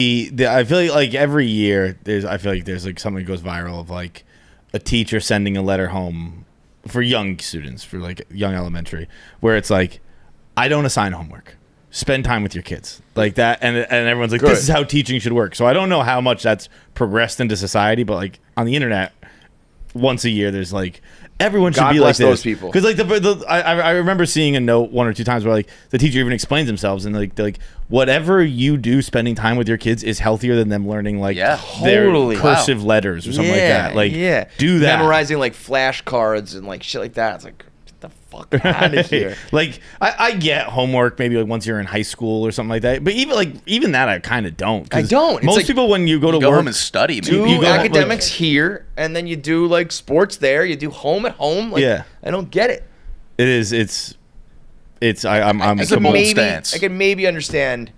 I feel like every year there's like something goes viral of like a teacher sending a letter home for young students, for like young elementary, where it's like, I don't assign homework. Spend time with your kids, like that, and everyone's like, this is how teaching should work. So I don't know how much that's progressed into society, but like on the internet, once a year there's like, everyone should be like this. Those people. Because like I remember seeing a note one or two times where like the teacher even explains themselves, and like they're like, whatever you do spending time with your kids is healthier than them learning like their cursive letters or something like that. Like do that. Memorizing like flashcards and like shit like that. It's like, get the fuck out of here. Like I get homework maybe like once you're in high school or something like that, but even that I kind of don't. I don't. Most people when you go to work home and study, do academics here, and then you do like sports there. You do home at home. Like, I don't get it. It is. It's. I'm. I can maybe understand.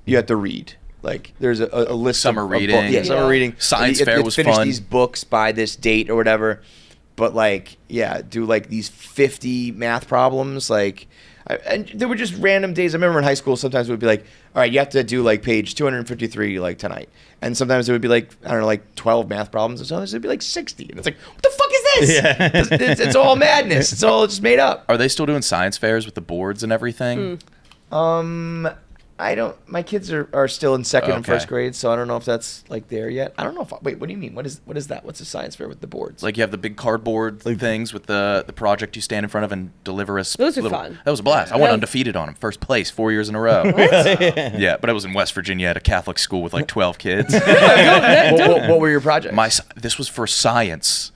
You have to read. Like there's a list. Summer reading. Summer reading. Science fair was finish fun. These books by this date or whatever. But like, do like these 50 math problems. Like, and there were just random days. I remember in high school, sometimes it would be like, all right, you have to do like page 253 like tonight. And sometimes it would be like, I don't know, like 12 math problems. And sometimes it would be like 60. And it's like, what the fuck is this? Yeah. It's all madness. It's all just made up. Are they still doing science fairs with the boards and everything? I don't. My kids are still in second and first grade, so I don't know if that's like there yet. I don't know if. Wait, what do you mean? What is that? What's a science fair with the boards? Like you have the big cardboard things with the project you stand in front of and deliver us. Those are fun. That was a blast. I went undefeated on them, first place 4 years in a row. Yeah, but I was in West Virginia at a Catholic school with like 12 kids. What were your projects? This was for science.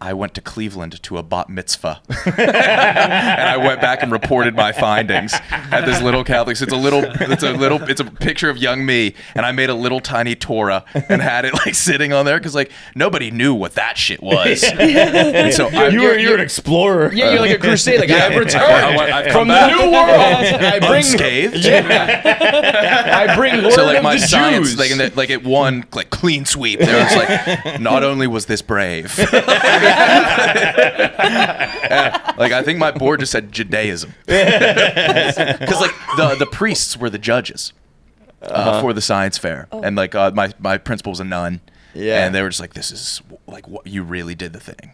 I went to Cleveland to a bat mitzvah, and I went back and reported my findings at this little Catholic. It's a picture of young me, and I made a little tiny Torah and had it like sitting on there because like nobody knew what that shit was. And so you're an explorer. Yeah, you're like a crusade. Like I've returned from the new world. I bring unscathed. I bring word so like of my the science, Jews. like it won like clean sweep. There was like, not only was this brave. Like I think my board just said Judaism because like the priests were the judges for the science fair, and like my principal was a nun, and they were just like, this is like what you really did the thing.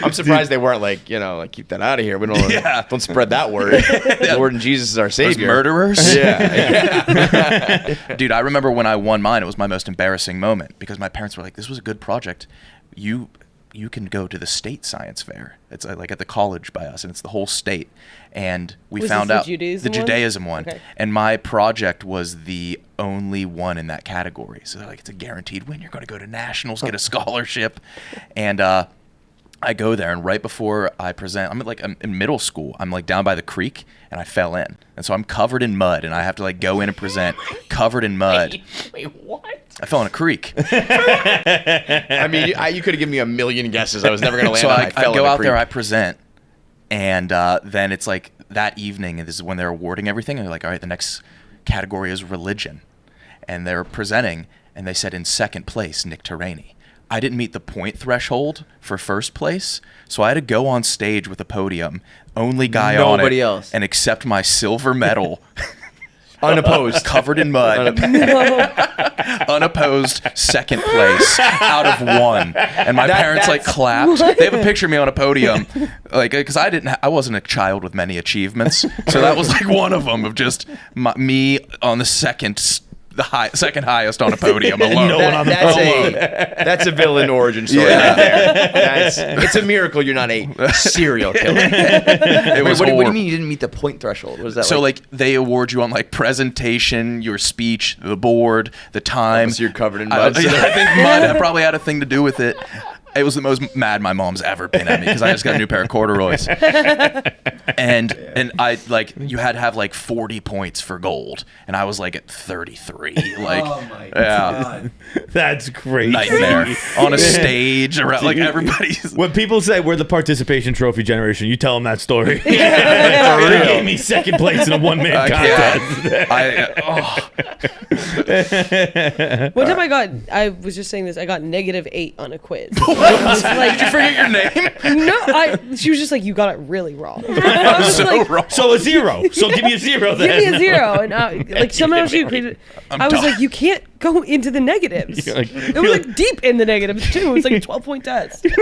I'm surprised they weren't like, like keep that out of here. We don't spread that word. The Lord and Jesus is our savior. Those murderers. Yeah. Dude, I remember when I won mine, it was my most embarrassing moment because my parents were like, this was a good project. You can go to the state science fair. It's like at the college by us, and it's the whole state. And we found out the Judaism one. Okay. And my project was the only one in that category. So they're like, it's a guaranteed win. You're going to go to nationals, get a scholarship. And I go there, and right before I present, I'm in middle school. I'm like down by the creek, and I fell in, and so I'm covered in mud, and I have to like go in and present covered in mud. Wait, what? I fell in a creek. I mean, you could have given me a million guesses. I was never going to land on I go out there, I present, and then it's like that evening, and this is when they're awarding everything, and they're like, all right, the next category is religion. And they're presenting, and they said in second place, Nick Turani. I didn't meet the point threshold for first place, so I had to go on stage with a podium, only guy on it, else. And accept my silver medal. Unopposed. Covered in mud. Unopposed second place out of one. And my parents like clapped. They have a picture of me on a podium. Like, because I wasn't a child with many achievements. So that was like one of them of just me on the second highest on a podium alone. That's a villain origin story right there. It's a miracle you're not a serial killer. What do you mean you didn't meet the point threshold? What is that? So like they award you on like presentation, your speech, the board, the time. So you're covered in mud. I think mud probably had a thing to do with it. It was the most mad my mom's ever been at me because I just got a new pair of corduroys. And I like you had to have like 40 points for gold, and I was like at 33. Like, oh my god, that's crazy. Nightmare on a stage around like everybody's. When people say we're the participation trophy generation, you tell them that story. For real. They gave me second place in a one-man contest. One time I was just saying this, I got -8 on a quiz. Like, Did you forget your name? no, she was just like, you got it really wrong. I was So like, wrong. So a 0. So give me a 0 then. give me a 0. And like somehow she, I'm I was done. like, you can't go into the negatives. You're like- It was like deep in the negatives too. It was like a 12-point test.